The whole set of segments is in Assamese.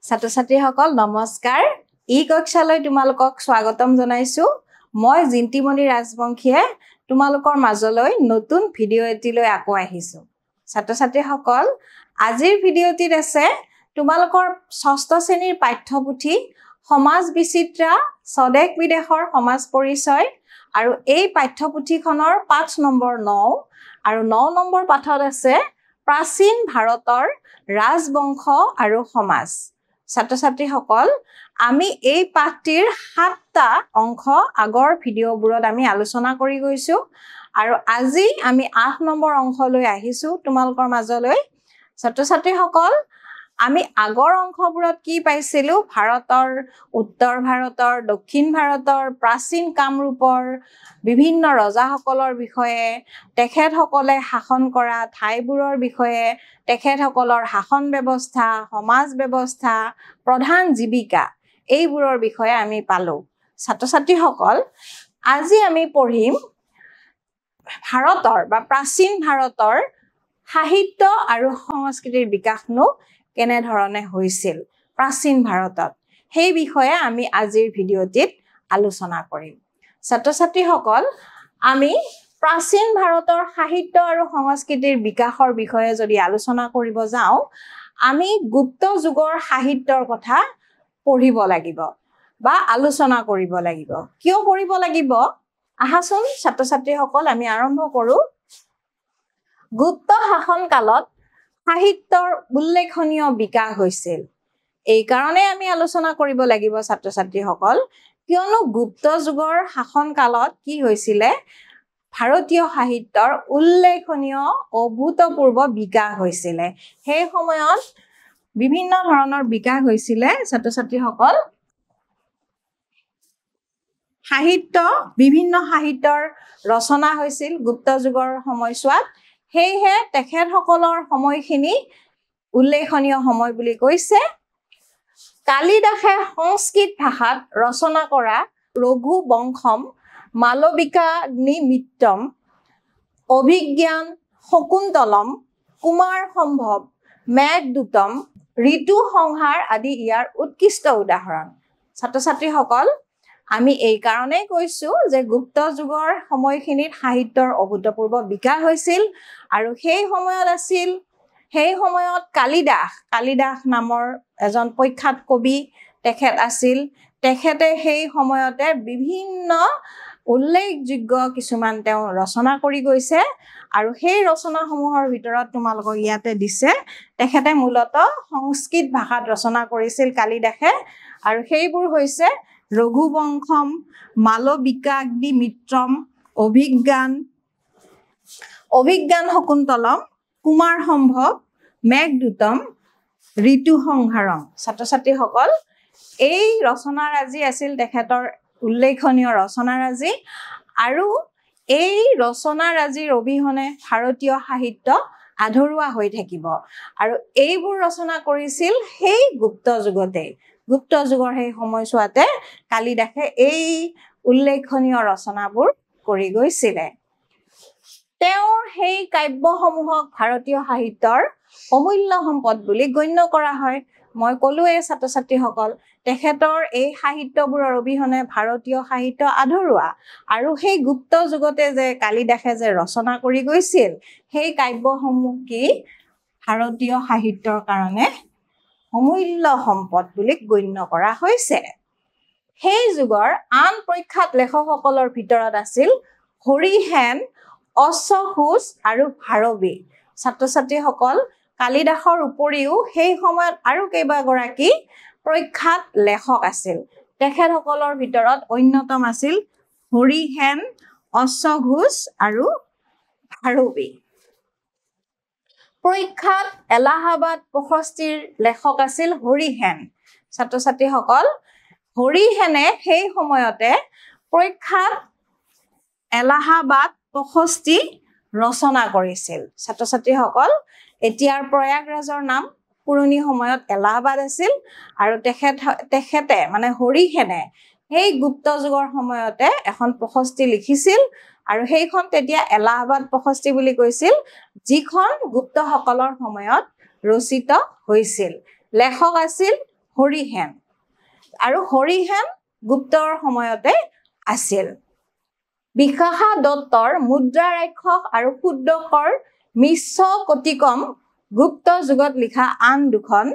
ছাত্ৰ-ছাত্ৰীসকল নমস্কাৰ ই কক্ষালৈ তোমালোকক স্বাগতম জনাইছো মই জিন্তিমণি ৰাজবংশীয়ে তোমালোকৰ মাজলৈ নতুন ভিডিঅ' এটিলৈ আকৌ আহিছো ছাত্ৰ-ছাত্ৰীসকল আজিৰ ভিডিঅ'টিত আছে তোমালোকৰ ষষ্ঠ শ্ৰেণীৰ পাঠ্যপুথি সমাজ বিচিত্ৰা স্বদেশ বিদেশৰ সমাজ পৰিচয় আৰু এই পাঠ্যপুথিখনৰ পাঠ নম্বৰ 9 আৰু 9 নম্বৰ পাঠত আছে প্ৰাচীন ভাৰতৰ ৰাজবংশ আৰু সমাজ ছাত্ৰ-ছাত্ৰীসকল আমি এই পাঠটিৰ 7টা অংশ আগৰ ভিডিঅ'বোৰত আমি আলোচনা কৰি গৈছো আৰু আজি আমি 8 নম্বৰ অংশলৈ আহিছো তোমালোকৰ মাজলৈ ছাত্ৰ-ছাত্ৰীসকল আমি আগৰ অংশবোৰত কি পাইছিলো ভাৰতৰ উত্তৰ ভাৰতৰ দক্ষিণ ভাৰতৰ প্ৰাচীন কামৰূপৰ বিভিন্ন ৰজাসকলৰ বিষয়ে তেখেতসকলে শাসন কৰা ঠাইবোৰৰ বিষয়ে তেখেতসকলৰ শাসন ব্যৱস্থা সমাজ ব্যৱস্থা প্ৰধান জীৱিকা এইবোৰৰ বিষয়ে আমি পালো ছাত্ৰ-ছাত্ৰীসকল আজি আমি পঢ়িম ভাৰতৰ বা প্ৰাচীন ভাৰতৰ সাহিত্য আৰু সংস্কৃতিৰ বিকাশনো কেনে ধৰণে হৈছিল প্ৰাচীন ভাৰতত সেই বিষয়ে আমি আজিৰ ভিডিঅ'টিত আলোচনা কৰিম ছাত্ৰ-ছাত্ৰীসকল আমি প্ৰাচীন ভাৰতৰ সাহিত্য আৰু সংস্কৃতিৰ বিকাশৰ বিষয়ে যদি আলোচনা কৰিব যাওঁ আমি গুপ্ত যুগৰ সাহিত্যৰ কথা পঢ়িব লাগিব বা আলোচনা কৰিব লাগিব কিয় পঢ়িব লাগিব আহাচোন ছাত্ৰ-ছাত্ৰীসকল আমি আৰম্ভ কৰো গুপ্ত শাসন কালত সাহিত্যৰ উল্লেখনীয় বিকাশ হৈছিল এই কাৰণে আমি আলোচনা কৰিব লাগিব ছাত্ৰ-ছাত্ৰীসকল কিয়নো গুপ্ত যুগৰ শাসন কালত কি হৈছিলে ভাৰতীয় সাহিত্যৰ উল্লেখনীয় অভূতপূৰ্ব বিকাশ হৈছিলে সেই সময়ত বিভিন্ন ধৰণৰ বিকাশ হৈছিলে ছাত্ৰ-ছাত্ৰীসকল বিভিন্ন সাহিত্যৰ ৰচনা হৈছিল গুপ্ত যুগৰ সময়ছোৱাত হেহে তেখেতসকলৰ সময়খিনি উল্লেখনীয় সময় বুলি কৈছে কালিদাসে সংস্কৃত ভাষাত ৰচনা কৰা ৰঘু বংশম মালবিকাগ্নিমিত্ৰম অভিজ্ঞান শকুন্তলম কুমাৰ সম্ভৱ মেঘদূতম ঋতু সংহাৰ আদি ইয়াৰ উৎকৃষ্ট উদাহৰণ ছাত্ৰ-ছাত্ৰীসকল আমি এই কাৰণেই কৈছো যে গুপ্ত যুগৰ সময়খিনিত সাহিত্যৰ অভূতপূৰ্ব বিকাশ হৈছিল আৰু সেই সময়ত কালিদাস নামৰ এজন প্ৰখ্যাত কবি তেখেত আছিল তেখেতে সেই সময়তে বিভিন্ন উল্লেখযোগ্য কিছুমান তেওঁ ৰচনা কৰি গৈছে আৰু সেই ৰচনাসমূহৰ ভিতৰত তোমালোকক ইয়াতে দিছে তেখেতে মূলতঃ সংস্কৃত ভাষাত ৰচনা কৰিছিল কালিদাসে আৰু সেইবোৰ হৈছে ৰঘুবংশম মালবিকাগ্নিমিত্ৰম অভিজ্ঞান শকুন্তলম কুমাৰ সম্ভৱ মেঘদূতম ঋতু সংহাৰম ছাত্ৰ-ছাত্ৰীসকল এই ৰচনাৰাজি আছিল তেখেতৰ উল্লেখনীয় ৰচনাৰাজি আৰু এই ৰচনাৰাজিৰ অবিহনে ভাৰতীয় সাহিত্য আধৰুৱা হৈ থাকিব আৰু এইবোৰ ৰচনা কৰিছিল সেই গুপ্ত যুগৰ সেই সময়ছোৱাতে কালিদাসে এই উল্লেখনীয় ৰচনাবোৰ কৰি গৈছিলে তেওঁৰ সেই কাব্যসমূহক ভাৰতীয় সাহিত্যৰ অমূল্য সম্পদ বুলি গণ্য কৰা হয় মই ক'লোৱে ছাত্ৰ-ছাত্ৰীসকল তেখেতৰ এই সাহিত্যবোৰৰ অবিহনে ভাৰতীয় সাহিত্য আধৰুৱা আৰু সেই গুপ্ত যুগতে যে কালিদাসে যে ৰচনা কৰি গৈছিল সেই কাব্যসমূহ কি ভাৰতীয় সাহিত্যৰ কাৰণে অমূল্য সম্পদ বুলি গণ্য কৰা হৈছে সেই যুগৰ আন প্ৰখ্যাত লেখকসকলৰ ভিতৰত আছিল হৰিহেন অশ্বঘোষ আৰু ভাৰবী ছাত্ৰ-ছাত্ৰীসকল কালিদাসৰ উপৰিও সেই সময়ত আৰু কেইবাগৰাকী প্ৰখ্যাত লেখক আছিল তেখেতসকলৰ ভিতৰত অন্যতম আছিল হৰিহেন অশ্বঘোষ আৰু ভাৰবী প্ৰখ্যাত এলাহাবাদ প্ৰশস্তিৰ লেখক আছিল হৰিহেন ছাত্ৰ-ছাত্ৰীসকল হৰিহেনে সেই সময়তে প্ৰখ্যাত এলাহাবাদ প্ৰশস্তি ৰচনা কৰিছিল ছাত্ৰ-ছাত্ৰীসকল এতিয়াৰ প্ৰয়াগৰাজৰ নাম পুৰণি সময়ত এলাহাবাদ আছিল আৰু তেখেতে মানে হৰিহেনে সেই গুপ্ত যুগৰ সময়তে এখন প্ৰশস্তি লিখিছিল আৰু সেইখন তেতিয়া এলাহাবাদ প্ৰশস্তি বুলি কৈছিল যিখন গুপ্তসকলৰ সময়ত ৰচিত হৈছিল লেখক আছিল হৰিহেন আৰু হৰিহেন গুপ্তৰ সময়তে আছিল বিকাশা দত্তৰ মুদ্ৰা ৰাক্ষস আৰু শুদ্ধকৰ মিশ্ৰ কটিকম গুপ্ত যুগত লিখা আন দুখন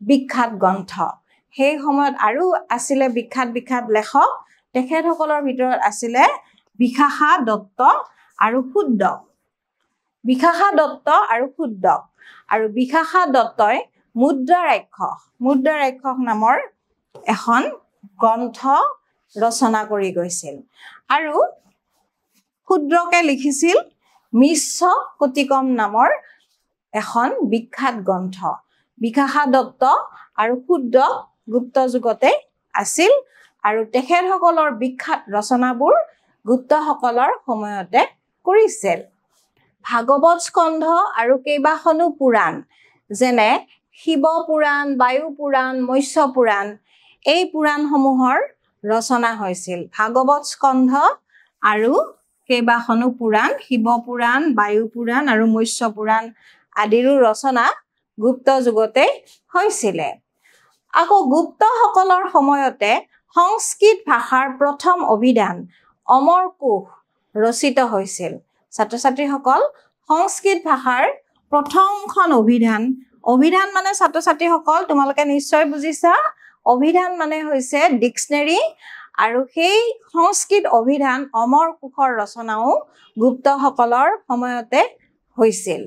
বিখ্যাত গ্ৰন্থ সেই সময়ত আৰু আছিলে বিখ্যাত লেখক তেখেতসকলৰ ভিতৰত আছিলে বিকাশা দত্ত আৰু শুদ্ধক বিকাশা দত্ত আৰু শুদ্ধক আৰু বিকাশা দত্তই মুদ্ৰা ৰাক্ষস নামৰ এখন গ্ৰন্থ ৰচনা কৰি গৈছিল আৰু শুদ্ৰকে লিখিছিল মিশ্ৰ কটিকম নামৰ এখন বিখ্যাত গ্ৰন্থ বিকাশা দত্ত আৰু শুদ্ধ গুপ্ত যুগতে আছিল আৰু তেখেতসকলৰ বিখ্যাত ৰচনাবোৰ গুপ্তসকলৰ সময়তে কৰিছিল ভাগৱত স্কন্ধ আৰু কেইবাখনো পুৰাণ যেনে শিৱ পুৰাণ বায়ু পুৰাণ মৎস্য পুৰাণ এই পুৰাণসমূহৰ ৰচনা হৈছিল ভাগৱত স্কন্ধ আৰু কেইবাখনো পুৰাণ শিৱ পুৰাণ বায়ু পুৰাণ আৰু মৎস্য পুৰাণ আদিৰো ৰচনা গুপ্ত যুগতে হৈছিল আকৌ গুপ্তসকলৰ সময়তে সংস্কৃত ভাষাৰ প্ৰথম অভিধান অমৰ কোষ ৰচিত হৈছিল ছাত্ৰ-ছাত্ৰীসকল সংস্কৃত ভাষাৰ প্ৰথমখন অভিধান মানে ছাত্ৰ-ছাত্ৰীসকল তোমালোকে নিশ্চয় বুজিছা অভিধান মানে হৈছে ডিক্সনেৰী আৰু সেই সংস্কৃত অভিধান অমৰ কোষৰ ৰচনাও গুপ্তসকলৰ সময়তে হৈছিল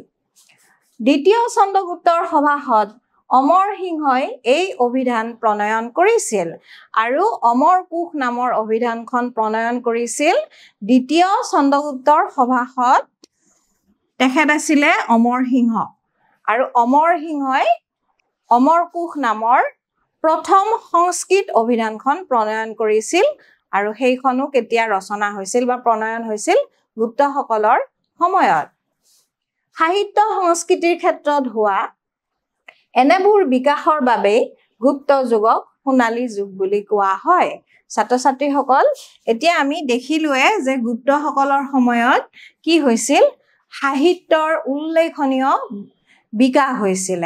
দ্বিতীয় চন্দ্ৰগুপ্তৰ সভাত অমৰ সিংহই এই অভিধান প্ৰণয়ন কৰিছিল আৰু অমৰ কোষ নামৰ অভিধানখন প্ৰণয়ন কৰিছিল দ্বিতীয় চন্দ্ৰগুপ্তৰ সভাত তেখেত আছিলে অমৰ সিংহ আৰু অমৰ সিংহই অমৰ কোষ নামৰ প্ৰথম সংস্কৃত অভিধানখন প্ৰণয়ন কৰিছিল আৰু সেইখনো কেতিয়া ৰচনা হৈছিল বা প্ৰণয়ন হৈছিল গুপ্তসকলৰ সময়ত সাহিত্য সংস্কৃতিৰ ক্ষেত্ৰত হোৱা এনেবোৰ বিকাশৰ বাবে গুপ্ত যুগক সোণালী যুগ বুলি কোৱা হয় ছাত্ৰ-ছাত্ৰীসকল এতিয়া আমি দেখিলোৱে যে গুপ্তসকলৰ সময়ত কি হৈছিল সাহিত্যৰ উল্লেখনীয় বিকাশ হৈছিল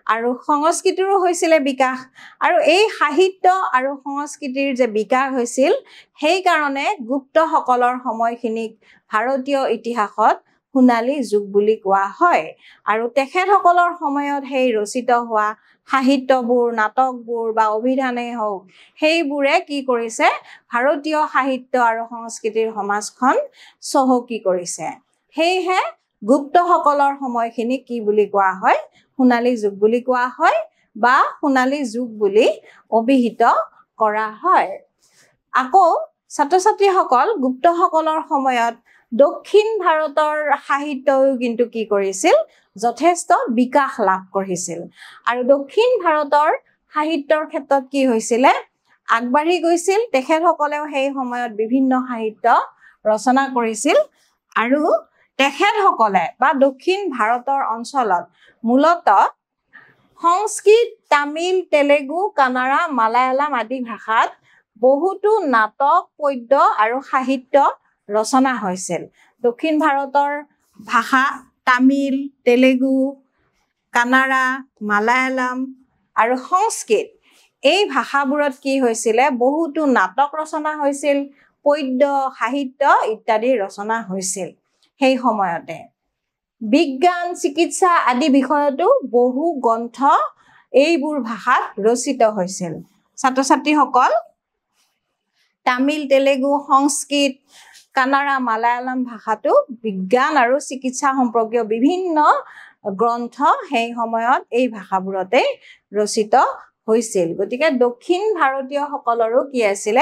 আৰু সংস্কৃতিৰো হৈছিল বিকাশ আৰু এই সাহিত্য আৰু সংস্কৃতিৰ যে বিকাশ হৈছিল সেই কাৰণে গুপ্তসকলৰ সময়খিনিক ভাৰতীয় ইতিহাসত সোণালী যুগ বুলি কোৱা হয় আৰু তেখেতসকলৰ সময়ত সেই ৰচিত হোৱা সাহিত্যবোৰ নাটকবোৰ বা অভিধানেই হওক সেইবোৰে কি কৰিছে ভাৰতীয় সাহিত্য আৰু সংস্কৃতিৰ সমাজখন চহকী কৰিছে সেয়েহে গুপ্তসকলৰ সময়খিনি কি বুলি কোৱা হয় সোণালী যুগ বুলি কোৱা হয় বা সোণালী যুগ বুলি অভিহিত কৰা হয় আকৌ ছাত্ৰ-ছাত্ৰীসকল গুপ্তসকলৰ সময়ত দক্ষিণ ভাৰতৰ সাহিত্যও কিন্তু কি কৰিছিল যথেষ্ট বিকাশ লাভ কৰিছিল আৰু দক্ষিণ ভাৰতৰ সাহিত্যৰ ক্ষেত্ৰত কি হৈছিল আগবাঢ়ি গৈছিল তেখেতসকলেও সেই সময়ত বিভিন্ন সাহিত্য ৰচনা কৰিছিল আৰু তেখেতসকলে বা দক্ষিণ ভাৰতৰ অঞ্চলত মূলতঃ সংস্কৃত তামিল তেলেগু কানাড়া মালায়ালাম আদি ভাষাত বহুতো নাটক পদ্য আৰু সাহিত্য ৰচনা হৈছিল দক্ষিণ ভাৰতৰ ভাষা তামিল তেলেগু কানাড়া মালায়ালাম আৰু সংস্কৃত এই ভাষাবোৰত কি হৈছিল বহুতো নাটক ৰচনা হৈছিল পদ্য সাহিত্য ইত্যাদি ৰচনা হৈছিল সেই সময়তে বিজ্ঞান চিকিৎসা আদি বিষয়তো বহু গ্ৰন্থ এইবোৰ ভাষাত ৰচিত হৈছিল ছাত্ৰ-ছাত্ৰীসকল তামিল তেলেগু সংস্কৃত কানাড়া মালায়ালাম ভাষাটো বিজ্ঞান আৰু চিকিৎসা সম্পৰ্কীয় বিভিন্ন গ্ৰন্থ সেই সময়ত এই ভাষাবোৰতে ৰচিত হৈছিল গতিকে দক্ষিণ ভাৰতীয় সকলৰো কি আছিল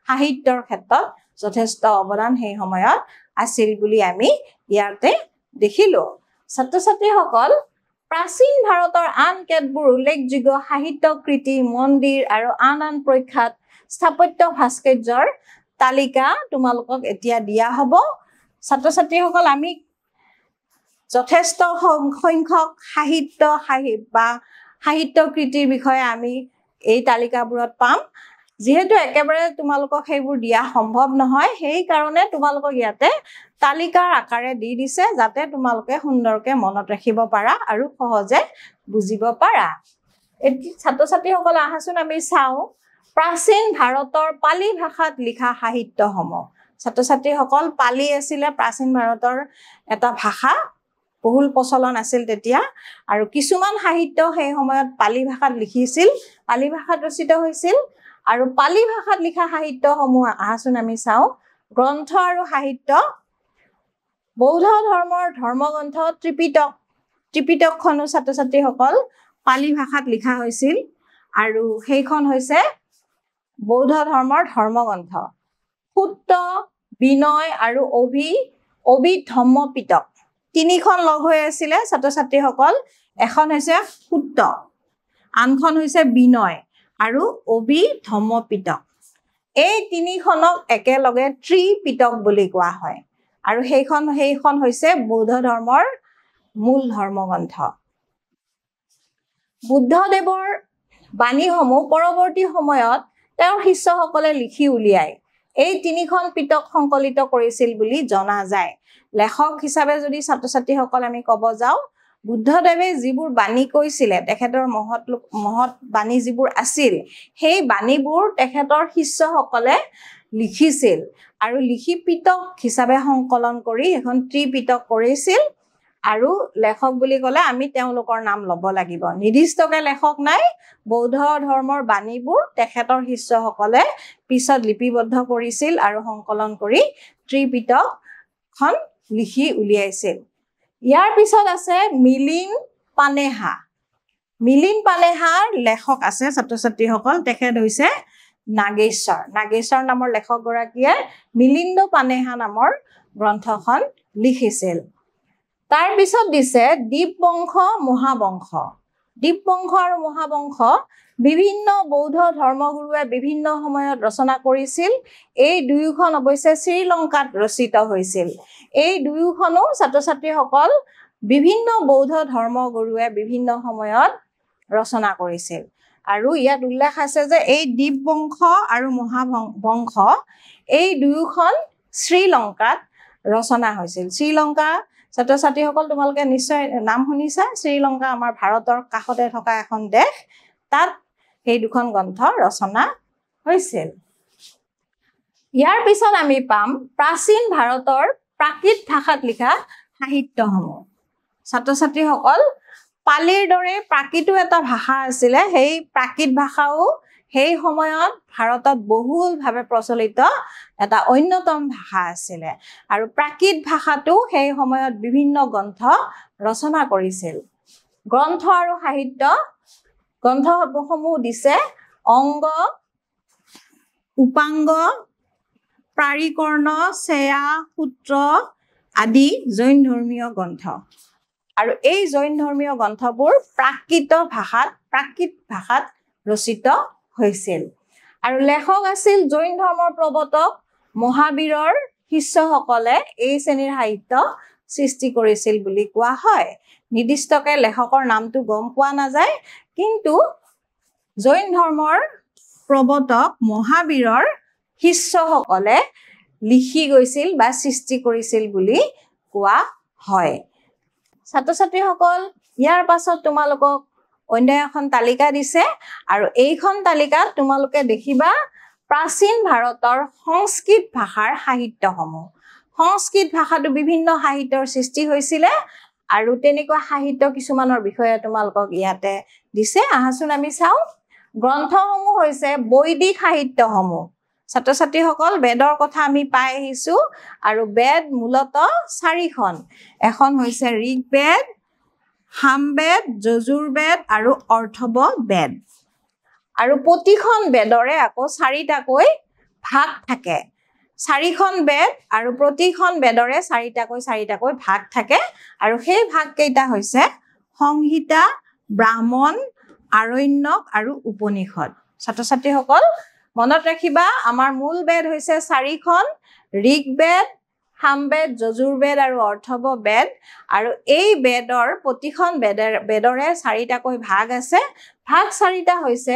সাহিত্যৰ ক্ষেত্ৰত যথেষ্ট অৱদান সেই সময়ত আছিল বুলি আমি ইয়াতে দেখিলো ছাত্ৰ-ছাত্ৰীসকল প্ৰাচীন ভাৰতৰ আন কেতবোৰ উল্লেখযোগ্য সাহিত্য কৃতি মন্দিৰ আৰু আন প্ৰখ্যাত স্থাপত্য ভাস্কৰ্যৰ তালিকা তোমালোকক এতিয়া দিয়া হ'ব ছাত্ৰ-ছাত্ৰীসকল আমি যথেষ্ট সংখ্যক সাহিত্য কৃতিৰ বিষয়ে আমি এই তালিকাবোৰত পাম যেহেতু একেবাৰে তোমালোকক সেইবোৰ দিয়া সম্ভৱ নহয় সেই কাৰণে তোমালোকক ইয়াতে তালিকাৰ আকাৰে দি দিছে যাতে তোমালোকে সুন্দৰকৈ মনত ৰাখিব পাৰা আৰু সহজে বুজিব পাৰা ছাত্ৰ ছাত্ৰীসকল আহাচোন আমি চাওঁ প্ৰাচীন ভাৰতৰ পালি ভাষাত লিখা সাহিত্যসমূহ ছাত্ৰ ছাত্ৰীসকল পালি আছিলে প্ৰাচীন ভাৰতৰ এটা ভাষা বহুল প্ৰচলন আছিল তেতিয়া আৰু কিছুমান সাহিত্য সেই সময়ত পালি ভাষাত লিখিছিল পালি ভাষাত ৰচিত হৈছিল আৰু পালি ভাষাত লিখা সাহিত্যসমূহ আহাচোন আমি চাওঁ গ্ৰন্থ আৰু সাহিত্য বৌদ্ধ ধৰ্মৰ ধৰ্মগ্ৰন্থ ত্ৰিপিটকখনো ছাত্ৰ ছাত্ৰীসকল পালি ভাষাত লিখা হৈছিল আৰু সেইখন হৈছে বৌদ্ধ ধৰ্মৰ ধৰ্মগ্ৰন্থ সূত্ৰ বিনয় আৰু অভিধম্ম পিটক তিনিখন লগ হৈ আছিলে ছাত্ৰ ছাত্ৰীসকল এখন হৈছে সূত্ৰ আনখন হৈছে বিনয় আৰু অভিধম্ম পিটক এই তিনিখনক একেলগে ত্ৰিপিটক বুলি কোৱা হয় আৰু সেইখন হৈছে বৌদ্ধ ধৰ্মৰ মূল ধৰ্মগ্ৰন্থ বুদ্ধদেৱৰ বাণীসমূহ পৰৱৰ্তী সময়ত তেওঁৰ শিষ্যসকলে লিখি উলিয়ায় এই তিনিখন পিটক সংকলিত কৰিছিল বুলি জনা যায় লেখক হিচাপে যদি ছাত্ৰ ছাত্ৰীসকল আমি ক'ব যাওঁ বুদ্ধদেৱে যিবোৰ বাণী কৈছিলে তেখেতৰ মহৎ বাণী যিবোৰ আছিল সেই বাণীবোৰ তেখেতৰ শিষ্যসকলে লিখিছিল আৰু লিখি পিটক হিচাপে সংকলন কৰি এখন ত্ৰিপিটক কৰিছিল আৰু লেখক বুলি ক'লে আমি তেওঁলোকৰ নাম ল'ব লাগিব নিৰ্দিষ্টকে লেখক নাই বৌদ্ধ ধৰ্মৰ বাণীবোৰ তেখেতৰ শিষ্যসকলে পিছত লিপিবদ্ধ কৰিছিল আৰু সংকলন কৰি ত্ৰিপিটকখন লিখি উলিয়াইছিল ইয়াৰ পিছত আছে মিলিন্দ পানেহাৰ লেখক আছে ছাত্ৰ ছাত্ৰীসকল তেখেত হৈছে নাগেশ্বৰ নামৰ লেখকগৰাকীয়ে মিলিন্দ পানেহা নামৰ গ্ৰন্থখন লিখিছিল তাৰ পিছত দিছে দীপবংশ আৰু মহাবংশ বিভিন্ন বৌদ্ধ ধৰ্মগুৰুৱে বিভিন্ন সময়ত ৰচনা কৰিছিল এই দুয়োখন অৱশ্যে শ্ৰীলংকাত ৰচিত হৈছিল এই দুয়োখনো ছাত্ৰ ছাত্ৰীসকল বিভিন্ন বৌদ্ধ ধৰ্মগুৰুৱে বিভিন্ন সময়ত ৰচনা কৰিছিল আৰু ইয়াত উল্লেখ আছে যে এই দীপবংশ আৰু মহাবংশ এই দুয়োখন শ্ৰীলংকাত ৰচনা হৈছিল শ্ৰীলংকা ছাত্ৰ ছাত্ৰীসকল তোমালোকে নিশ্চয় নাম শুনিছা শ্ৰীলংকা আমাৰ ভাৰতৰ কাষতে থকা এখন দেশ তাত সেই দুখন গ্ৰন্থ ৰচনা হৈছিল ইয়াৰ পিছত আমি পাম প্ৰাচীন ভাৰতৰ প্ৰাকৃত ভাষাত লিখা সাহিত্যসমূহ ছাত্ৰ ছাত্ৰীসকল পালিৰ দৰে প্ৰাকৃতো এটা ভাষা আছিলে সেই প্ৰাকৃত ভাষাও সেই সময়ত ভাৰতত বহুলভাৱে প্ৰচলিত এটা অন্যতম ভাষা আছিলে আৰু প্ৰাকৃত ভাষাটো সেই সময়ত বিভিন্ন গ্ৰন্থ ৰচনা কৰিছিল গ্ৰন্থ আৰু সাহিত্য গ্ৰন্থসমূহ দিছে অংগ উপাংগ প্ৰাৰিকৰ্ণ চেয়া সূত্ৰ আদি জৈন ধৰ্মীয় গ্ৰন্থ আৰু এই জৈন ধৰ্মীয় গ্ৰন্থবোৰ প্ৰাকৃত ভাষাত ৰচিত হৈছিল আৰু লেখক আছিল জৈন ধৰ্মৰ প্ৰৱৰ্তক মহাবীৰৰ শিষ্যসকলে এই শ্ৰেণীৰ সাহিত্য সৃষ্টি কৰিছিল বুলি কোৱা হয় নিৰ্দিষ্টকে লেখকৰ নামটো গম পোৱা নাযায় কিন্তু জৈন ধৰ্মৰ প্ৰৱৰ্তক মহাবীৰৰ শিষ্যসকলে লিখি গৈছিল বা সৃষ্টি কৰিছিল বুলি কোৱা হয় ছাত্ৰ ছাত্ৰীসকল ইয়াৰ পাছত তোমালোকক অন্য এখন তালিকা দিছে আৰু এইখন তালিকাত তোমালোকে দেখিবা প্ৰাচীন ভাৰতৰ সংস্কৃত ভাষাৰ সাহিত্যসমূহ সংস্কৃত ভাষাটো বিভিন্ন সাহিত্যৰ সৃষ্টি হৈছিলে আৰু তেনেকুৱা সাহিত্য কিছুমানৰ বিষয়ে তোমালোকক ইয়াতে দিছে আহাচোন আমি চাওঁ গ্ৰন্থসমূহ হৈছে বৈদিক সাহিত্যসমূহ ছাত্ৰ ছাত্ৰীসকল বেদৰ কথা আমি পাই আহিছো আৰু বেদ মূলতঃ 4খন এখন হৈছে ঋগবেদ সামবেদ যজুৰ্বেদ আৰু অৰ্থৱ বেদ আৰু প্ৰতিখন বেদৰে আকৌ 4টাকৈ ভাগ থাকে 4খন বেদ আৰু প্ৰতিখন বেদৰে 4টাকৈ ভাগ থাকে আৰু সেই ভাগ কেইটা হৈছে সংহিতা ব্ৰাহ্মণ আৰণ্যক আৰু উপনিষদ ছাত্ৰ ছাত্ৰীসকল মনত ৰাখিবা আমাৰ মূল বেদ হৈছে 4খন ঋগবেদ সামবেদ যজুৰ্বেদ আৰু অৰ্থৱ বেদ আৰু এই বেদৰ প্ৰতিখন বেদৰে 4টাকৈ ভাগ আছে ভাগ 4টা হৈছে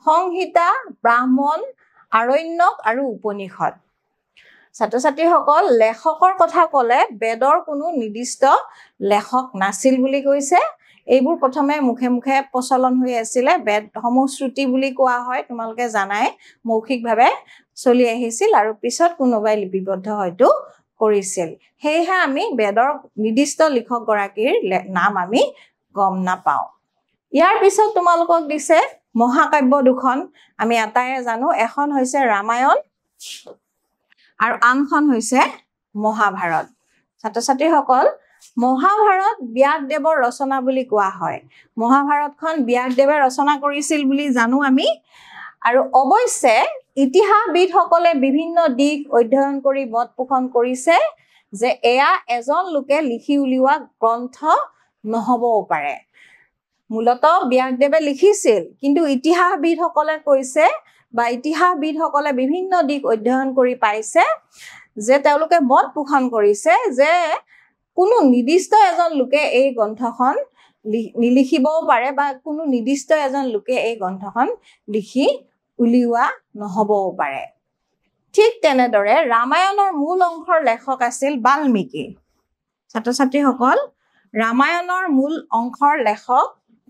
সংহিতা ব্ৰাহ্মণ আৰণ্যক আৰু উপনিষদ ছাত্ৰ ছাত্ৰীসকল লেখকৰ কথা ক'লে বেদৰ কোনো নিৰ্দিষ্ট লেখক নাছিল বুলি কৈছে এইবোৰ প্ৰথমে মুখে মুখে প্ৰচলন হৈ আছিলে বেদসমূহ শ্ৰুতি বুলি কোৱা হয় তোমালোকে জানাই মৌখিকভাৱে চলি আহিছিল আৰু পিছত কোনোবাই লিপিবদ্ধ হয়তো কৰিছিল হেহে আমি বেদৰ নিৰ্দিষ্ট লিখক গৰাকীৰ নাম আমি গম নাপাওঁ ইয়াৰ পিছত তোমালোকক দিছে মহাকাব্য দুখন আমি এটাই জানো এখন হৈছে ৰামায়ণ আৰু আনখন হৈছে মহাভাৰত ছাত্ৰ-ছাত্ৰীসকল মহাভাৰত ব্যাসদেৱৰ ৰচনা বুলি কোৱা হয় মহাভাৰতখন ব্যাসদেৱে ৰচনা কৰিছিল বুলি জানো আমি আৰু অৱশ্যে ইতিহাসবিদসকলে বিভিন্ন দিশ অধ্যয়ন কৰি মত পোষণ কৰিছে যে এয়া এজন লোকে লিখি উলিওৱা গ্ৰন্থ নহবও পাৰে মূলতঃ ব্যাসদেৱে লিখিছিল কিন্তু ইতিহাসবিদসকলে কৈছে বা ইতিহাসবিদসকলে বিভিন্ন দিশ অধ্যয়ন কৰি পাইছে যে তেওঁলোকে মত পোষণ কৰিছে যে কোনো নিৰ্দিষ্ট এজন লোকে এই গ্ৰন্থখন নিলিখিবও পাৰে বা কোনো নিৰ্দিষ্ট এজন লোকে এই গ্ৰন্থখন লিখি উলিওৱা নহবও পাৰে ঠিক তেনেদৰে ৰামায়ণৰ মূল অংশৰ লেখক আছিল বাল্মীকি ছাত্ৰ-ছাত্ৰীসকল ৰামায়ণৰ মূল অংশৰ লেখক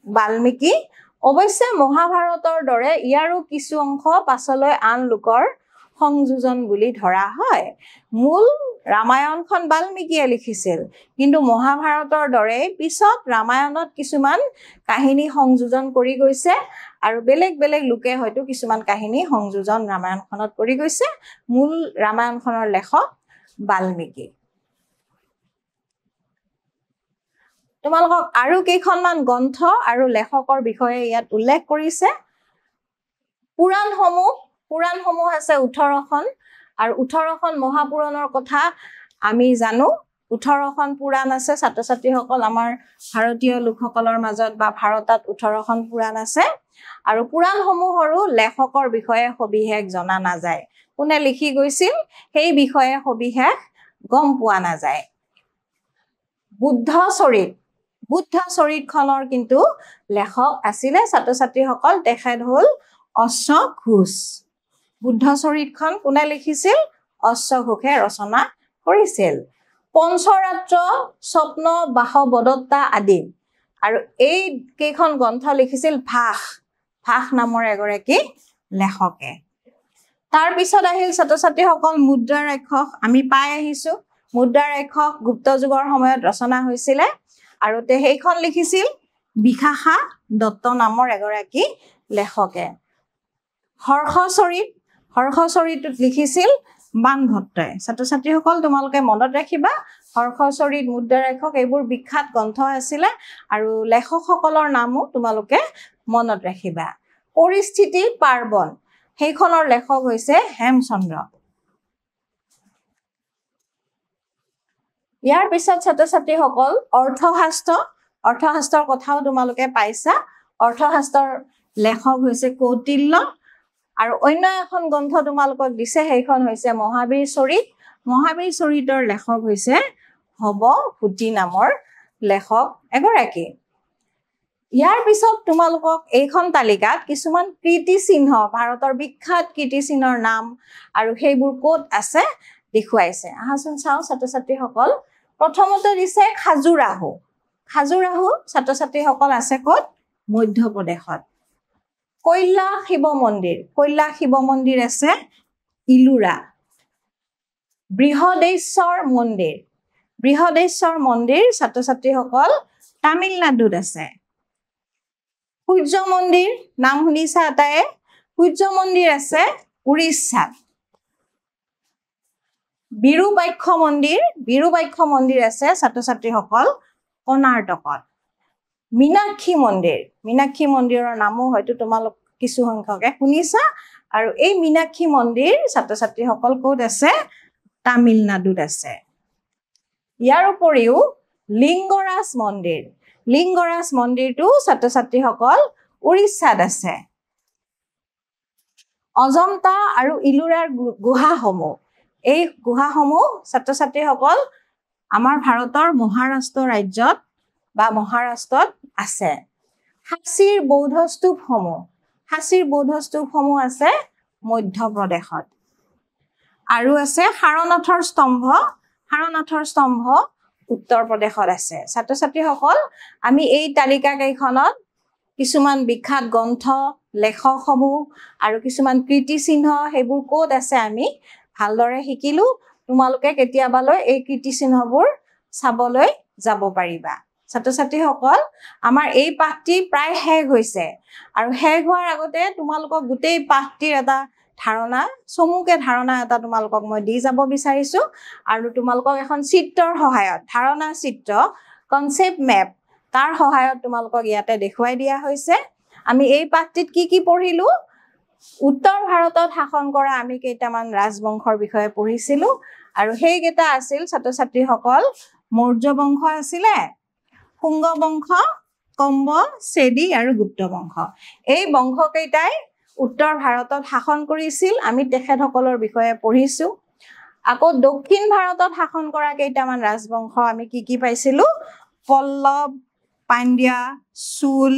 বাল্মীকি অৱশ্যে মহাভাৰতৰ দৰে ইয়াৰো কিছু অংশ পাছলৈ আন লোকৰ সংযোজন বুলি ধৰা হয় মূল ৰামায়ণখন বাল্মীকিয়ে লিখিছিল কিন্তু মহাভাৰতৰ দৰে পিছত ৰামায়ণত কিছুমান কাহিনী সংযোজন কৰি গৈছে আৰু বেলেগ বেলেগ লোকে হয়তো কিছুমান কাহিনী সংযোজন ৰামায়ণখনত কৰি গৈছে মূল ৰামায়ণখনৰ লেখক বাল্মীকি তোমালোকক আৰু কেইখনমান গ্ৰন্থ আৰু লেখকৰ বিষয়ে ইয়াত উল্লেখ কৰিছে পুৰাণসমূহ আছে 18খন আৰু 18খন মহাপুৰাণৰ কথা আমি জানো 18খন পুৰাণ আছে ছাত্ৰ-ছাত্ৰীসকল আমাৰ ভাৰতীয় লোকসকলৰ মাজত বা ভাৰতত 18খন পুৰাণ আছে আৰু পুৰাণসমূহৰো লেখকৰ বিষয়ে সবিশেষ জনা নাযায় কোনে লিখি গৈছিল সেই বিষয়ে সবিশেষ গম পোৱা নাযায় বুদ্ধ চৰিতখনৰ কিন্তু লেখক আছিলে ছাত্ৰ-ছাত্ৰীসকল তেখেত হ'ল অশ্বক ঘোষ বুদ্ধ চৰিতখন কোনে লিখিছিল অশ্বক ঘোষে ৰচনা কৰিছিল পঞ্চৰাত্ৰ স্বপ্ন বাসৱদত্তা আদি আৰু এই কেইখন গ্ৰন্থ লিখিছিল ভাস নামৰ এগৰাকী লেখকে তাৰ পিছত আহিল ছাত্ৰ-ছাত্ৰীসকল মুদ্ৰা ৰাক্ষস আমি পাই আহিছো মুদ্ৰা ৰাক্ষস গুপ্ত যুগৰ সময়ত ৰচনা হৈছিলে আৰু সেইখন লিখিছিল বিশাখা দত্ত নামৰ এগৰাকী লেখকে হৰ্ষচৰিতত লিখিছিল বাণভট্টই ছাত্ৰ-ছাত্ৰীসকল তোমালোকে মনত ৰাখিবা হৰ্ষচৰিত মুদ্ৰা ৰাক্ষস এইবোৰ বিখ্যাত গ্ৰন্থ আছিলে আৰু লেখকসকলৰ নামো তোমালোকে মনত ৰাখিবা পৰিস্থিতি পাৰ্বণ সেইখনৰ লেখক হৈছে হেমচন্দ্ৰ ইয়াৰ পিছত ছাত্ৰ-ছাত্ৰীসকল অৰ্থশাস্ত্ৰৰ কথাও তোমালোকে পাইছা অৰ্থশাস্ত্ৰৰ লেখক হৈছে কৌটিল্য আৰু অন্য এখন গ্ৰন্থ তোমালোকক দিছে সেইখন হৈছে মহাবীৰ চৰিতৰ লেখক হৈছে ভৱভূতি নামৰ লেখক এগৰাকী ইয়াৰ পিছত তোমালোকক এইখন তালিকাত কিছুমান কীৰ্তিচিহ্ন ভাৰতৰ বিখ্যাত কীৰ্তিচিহ্নৰ নাম আৰু সেইবোৰ ক'ত আছে দেখুৱাইছে আহাচোন চাওঁ ছাত্ৰ-ছাত্ৰীসকল প্ৰথমতে দিছে খাজুৰাহো ছাত্ৰ-ছাত্ৰীসকল আছে ক'ত মধ্যপ্ৰদেশত কৈলাশ শিৱ মন্দিৰ আছে ইলোৰা বৃহদেশ্বৰ মন্দিৰ ছাত্ৰ-ছাত্ৰীসকল তামিলনাডুত আছে সূৰ্য মন্দিৰ নাম শুনিছা এটাই সূৰ্য মন্দিৰ আছে উৰিষ্যাত বিৰুপাক্ষ মন্দিৰ আছে ছাত্ৰ-ছাত্ৰীসকল কৰ্ণাটকত মীনাক্ষী মন্দিৰৰ নামো হয়তো তোমালোক কিছু সংখ্যকে শুনিছা আৰু এই মীনাক্ষী মন্দিৰ ছাত্ৰ-ছাত্ৰীসকল ক'ত আছে তামিলনাডুত আছে ইয়াৰ উপৰিও লিংগৰাজ মন্দিৰটো ছাত্ৰ-ছাত্ৰীসকল উৰিষ্যাত আছে অজন্তা আৰু ইলোৰাৰ গুহাসমূহ এই গুহাসমূহ ছাত্ৰ-ছাত্ৰীসকল আমাৰ ভাৰতৰ মহাৰাষ্ট্ৰ ৰাজ্যত বা মহাৰাষ্ট্ৰত আছে সাঁচীৰ বৌদ্ধস্তূপসমূহ আছে মধ্যপ্ৰদেশত আৰু আছে সাৰনাথৰ স্তম্ভ উত্তৰ প্ৰদেশত আছে ছাত্ৰ ছাত্ৰীসকল আমি এই তালিকা কেইখনত কিছুমান বিখ্যাত গ্ৰন্থ লেখকসমূহ আৰু কিছুমান কীৰ্তিচিহ্ন সেইবোৰ ক'ত আছে আমি ভালদৰে শিকিলো তোমালোকে কেতিয়াবালৈ এই কীৰ্তিচিহ্নবোৰ চাবলৈ যাব পাৰিবা ছাত্ৰ ছাত্ৰীসকল আমাৰ এই পাঠটি প্ৰায় শেষ হৈছে আৰু শেষ হোৱাৰ আগতে তোমালোকক গোটেই পাঠটিৰ এটা ধাৰণা চমুকে ধাৰণা এটা তোমালোকক মই দি যাব বিচাৰিছো আৰু তোমালোকক এখন চিত্ৰৰ সহায়ত ধাৰণা চিত্ৰ কনসেপ্ট মেপ তাৰ সহায়ত তোমালোকক ইয়াতে দেখুৱাই দিয়া হৈছে আমি এই পাঠটিত কি পঢ়িলো উত্তৰ ভাৰতত শাসন কৰা আমি কেইটামান ৰাজবংশৰ বিষয়ে পঢ়িছিলো আৰু সেইকেইটা আছিল ছাত্ৰ ছাত্ৰীসকল মৌৰ্য বংশ আছিলে শুঙ্গ বংশ কম্ব চেদি আৰু গুপ্ত বংশ এই বংশকেইটাই উত্তৰ ভাৰতত শাসন কৰিছিল আমি তেখেতসকলৰ বিষয়ে পঢ়িছো আকৌ দক্ষিণ ভাৰতত শাসন কৰা কেইটামান ৰাজবংশ আমি কি পাইছিলো পল্লৱ পাণ্ড্য চোল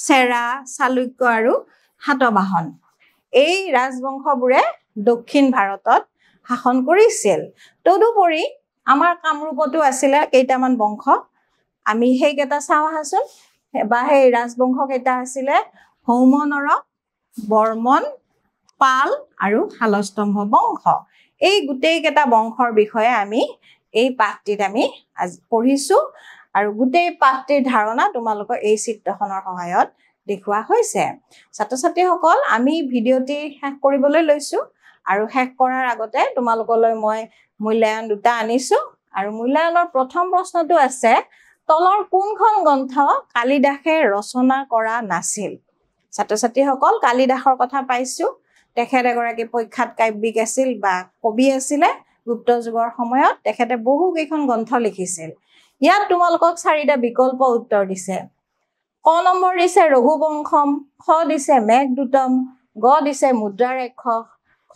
চেৰা চালুক্য আৰু সাতবাহন এই ৰাজবংশবোৰে দক্ষিণ ভাৰতত শাসন কৰিছিল তদুপৰি আমাৰ কামৰূপতো আছিল কেইটামান বংশ আমি সেইকেইটা চাওঁ আহাচোন বা সেই ৰাজবংশ কেইটা আছিল ভৌমনৰ বৰ্মন পাল আৰু শালস্তম্ভ বংশ এই গোটেই কেইটা বংশৰ বিষয়ে আমি এই পাঠটিত আমি আজি পঢ়িছো আৰু গোটেই পাঠটিৰ ধাৰণা তোমালোকৰ এই চিত্ৰখনৰ সহায়ত দেখুৱা হৈছে ছাত্ৰ ছাত্ৰীসকল আমি ভিডিঅ'টি শেষ কৰিবলৈ লৈছো আৰু শেষ কৰাৰ আগতে তোমালোকলৈ মই মূল্যায়ন দুটা আনিছো আৰু মূল্যায়নৰ প্ৰথম প্ৰশ্নটো আছে তলৰ কোনখন গ্ৰন্থ কালিদাসে ৰচনা কৰা নাছিল ছাত্ৰ ছাত্ৰীসকল কালিদাসৰ কথা পাইছো তেখেত এগৰাকী প্ৰখ্যাত কাব্যিক আছিল বা কবি আছিল গুপ্ত যুগৰ সময়ত তেখেতে বহু কেইখন গ্ৰন্থ লিখিছিল ইয়াত তোমালোকক চাৰিটা বিকল্প উত্তৰ দিছে ক নম্বৰ দিছে ৰঘুবংশম খ দিছে মেঘদূতম গ দিছে মুদ্ৰাৰাক্ষস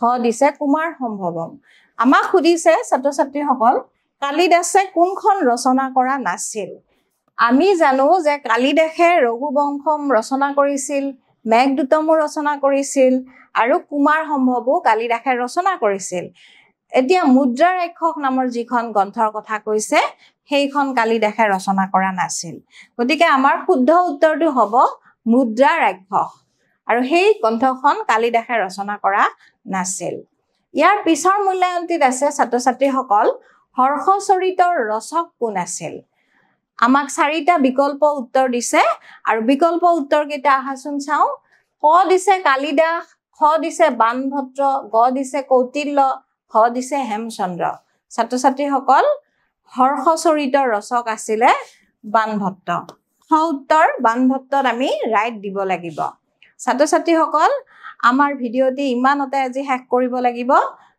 খ দিছে কুমাৰ সম্ভৱম আমাক সুধিছে ছাত্ৰ ছাত্ৰীসকল কালিদাসে কোনখন ৰচনা কৰা নাছিল আমি জানো যে কালিদাসে ৰঘুবংশম ৰচনা কৰিছিল মেঘদূতমো ৰচনা কৰিছিল আৰু কুমাৰ সম্ভৱো কালিদাসে ৰচনা কৰিছিল এতিয়া মুদ্ৰাৰাক্ষস নামৰ যিখন গ্ৰন্থৰ কথা কৈছে সেইখন কালিদাসে ৰচনা কৰা নাছিল গতিকে আমাৰ শুদ্ধ উত্তৰটো হ'ব মুদ্ৰাৰাক্ষস আৰু সেই গ্ৰন্থখন কালিদাসে ৰচনা কৰা নাছিল ইয়াৰ পিছৰ মূল্যায়নটিত আছে ছাত্ৰ ছাত্ৰীসকল হৰ্ষচৰিতৰ ৰচক কোন আছিল আমাক চাৰিটা বিকল্প উত্তৰ দিছে আৰু বিকল্প উত্তৰ কেইটা আহাচোন চাওঁ ক দিছে কালিদাস খ দিছে বাণভট্ট গ দিছে কৌটিল্য খ দিছে হেমচন্দ্ৰ ছাত্ৰ ছাত্ৰীসকল হৰ্ষচৰিতৰ ৰচক আছিলে বাণভট্ট খ উত্তৰ বাণভট্টত আমি ৰাইট দিব লাগিব ছাত্ৰ ছাত্ৰীসকল আমাৰ ভিডিঅ'টি ইমানতে আজি শেষ কৰিব লাগিব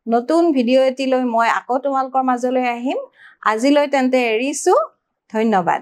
নতুন ভিডিঅ' এটি লৈ মই আকৌ তোমালোকৰ মাজলৈ আহিম আজিলৈ তেন্তে এৰিছো ধন্যবাদ